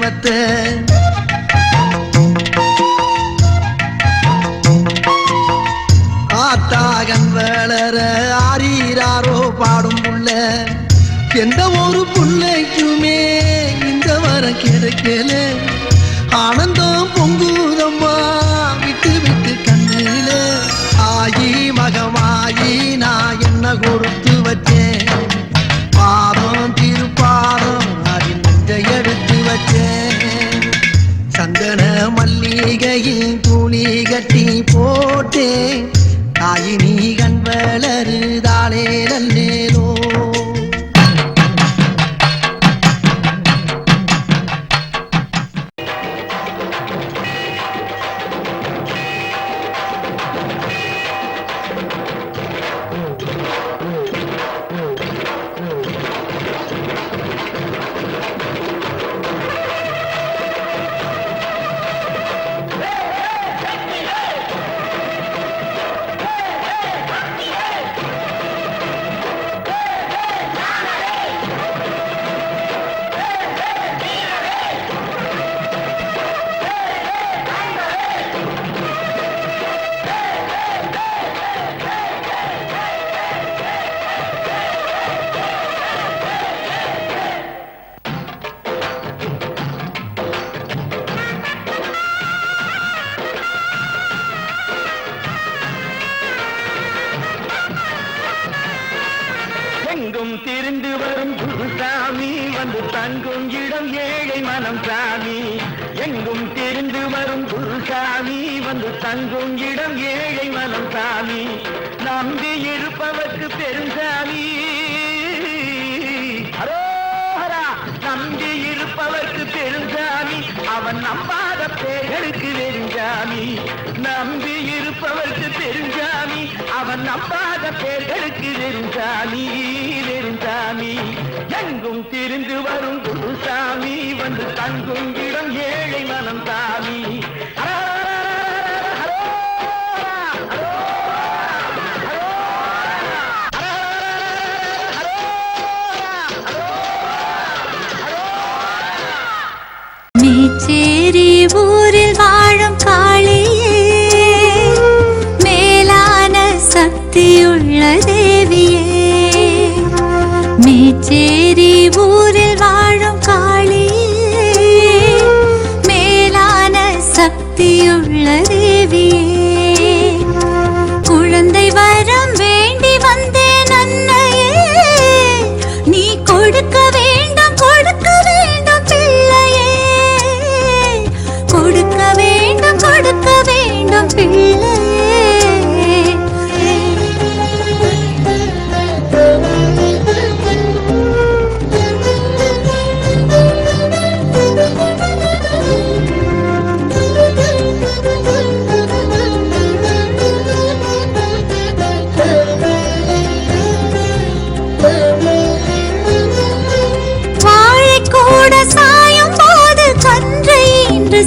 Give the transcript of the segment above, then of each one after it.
தெய்வத்தை ஆத்தாகன் வளர ஆரீராரோ பாடும் புள்ள எந்த ஒரு புள்ளைக்குமே இந்த வரம் கிடைக்கல ஆனந்தம் பொங்குதம்மா விட்டு விட்டு கண்ணில ஆயி மகமாயி நான் என்ன கொடுத்து வச்சேன் பாதம் திருப்பாதம் அது நெஞ்சை எடுத்து வச்சேன் சந்தன மல்லிகையின் துளி கட்டி போட்டேன் தாயினி கண் வளருதாளே நல்லேலோ திரிந்து வரும் குருசாமி வந்து தங்கும் இடம் ஏழை மனம் சாமி எங்கும் திரிந்து வரும் குருசாமி வந்து தங்கும் இடம் ஏழை மனம் சாமி நம்பி இருப்பவர்க்கு பெருசாமி அரோஹரா நம்பி இருப்பவர்க்கு பெருசாமி அவன் நம்பாத பேர்களுக்கு வெறுஞ்சாமி நம்பி இருப்பவர்க்கு பெருஞ்சாமி அவன் நம்பாத பேர்களுக்கு வெறுஞ்சாமி வெறுஞ்சாமி எங்கும் திரிந்து வரும் குருசாமி வந்து தங்கும் இடம் ஏழை மனம் சாமி மேச்சேரி ஊரில் வாழும் காளியே மேலான சக்தியுள்ள தேவியே மேச்சேரி ஊரில் வாழும் காளியே மேலான சக்தியுள்ள தேவியே குழந்தை வரம் வேண்டி வந்தேன் அன்னையே நீ கொடுக்க வேண்டும் கொடுக்க வேண்டும் பிள்ளையே கொடுக்க வேண்டும் பிள்ளையே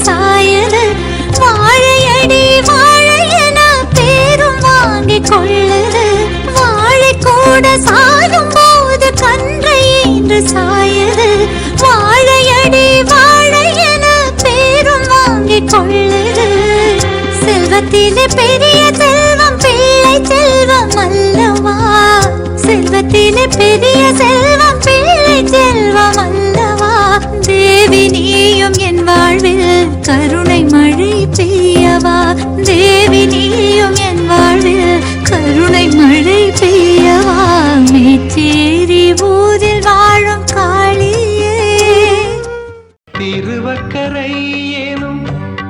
சாயது வாழையடி வாழை என பேரும் வாங்கி கொள்ளது வாழை கூட சாயும் போது கன்றை என்று சாயது வாழையடி வாழை என பேரும் வாங்கி கொள்ளது செல்வத்திலே பெரிய செல்வம் பிள்ளை செல்வம் அல்லவா செல்வத்திலே பெரிய செல்வம் பிள்ளை செல்வம் அல்லவா தேவி நீயும் என் வாழ்வில் கருணை மழை பெய்யவா தேவி நீயும் என் வாழ்வில் கருணை மழை பெய்யவா மேச்சேரி ஊரில் வாழும் காளியே திருவக்கரை எனும்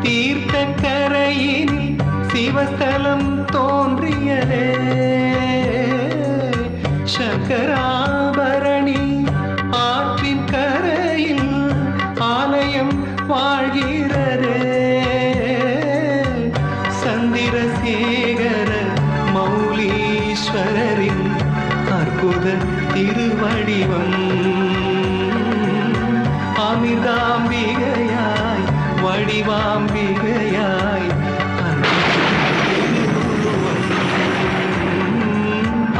தீர்த்தக்கரையில் சிவஸ்தலம் தோன்றியதே சங்கராபரணி ஆற்றின் கரையில் ஆலயம் வாழ்கிறதே சந்திரசேகர மௌலீஸ்வரரின் அற்புத திருவடிவம் அமிர்தாம்பிகையாய் வடிவாம்பிகையாய்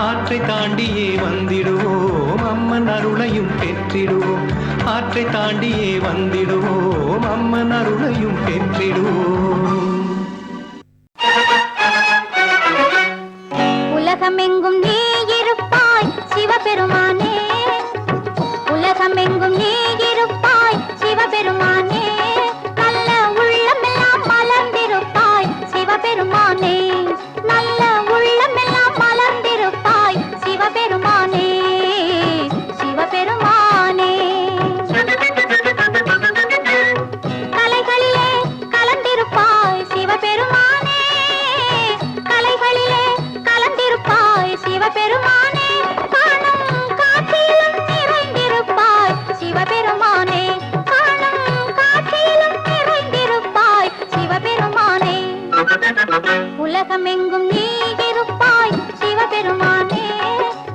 ஆற்றை தாண்டியே வந்திடுவோம் அம்மன் அருளையும் பெற்றிடுவோம் ஆற்றை தாண்டியே வந்திடுவோம் அம்மன் அருளையும் பெற்றிடுவோம் உலகமெங்கும் நீ இருப்பாய் சிவபெருமானே உலகமெங்கும் நீ இருப்பாய் சிவபெருமானே நல்ல உள்ளமெல்லாம் மலர்ந்திருப்பாய் சிவபெருமானே நல்ல உள்ளமெல்லாம் மலர்ந்திருப்பாய் சிவபெருமானே சிவபெருமானே கலைகளிலே கலந்திருப்பாய் சிவபெருமானே கலைகளிலே கலந்திருப்பாய் சிவபெருமானே காணும் காட்சியிலும் நிறைந்திருப்பாய் சிவபெருமானே காணும் காட்சியிலும் நிறைந்திருப்பாய் சிவபெருமானே உலகமெங்கும் நீ இருப்பாய் சிவபெருமானே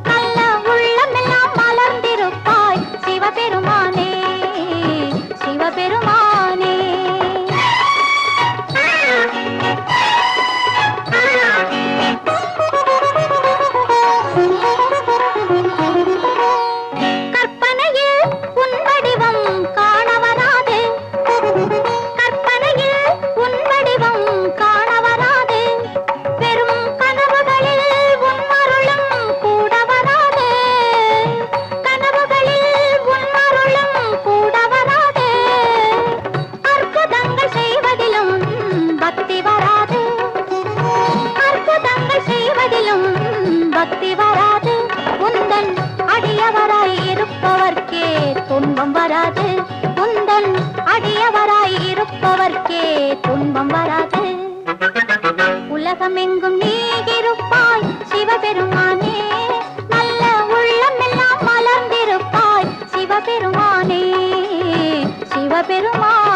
நல்ல உள்ளமெல்லாம் மலர்ந்திருப்பாய் சிவபெருமானே சிவபெருமானே கற்பனையில் உன் வடிவம் காண வராது கற்பனையில் உன் வடிவம் காண வராது வெறும் கனவுகளில் உன் அருளும் கூட வராது கனவுகளில் உன் அருளும் கூட வராது அற்புதங்கள் செய்வதிலும் பக்தி வராது அற்புதங்கள் செய்வதிலும் பக்தி வராது உந்தன் அடியவராய் இருப்பவர்க்கே துன்பம் வராது உந்தன் அடியவராய் இருப்பவர்க்கே துன்பம் வராது உலகமெங்கும் நீ இருப்பாய் சிவபெருமானே நல்ல உள்ளமெல்லாம் மலர்ந்திருப்பாய் சிவபெருமானே சிவபெருமானே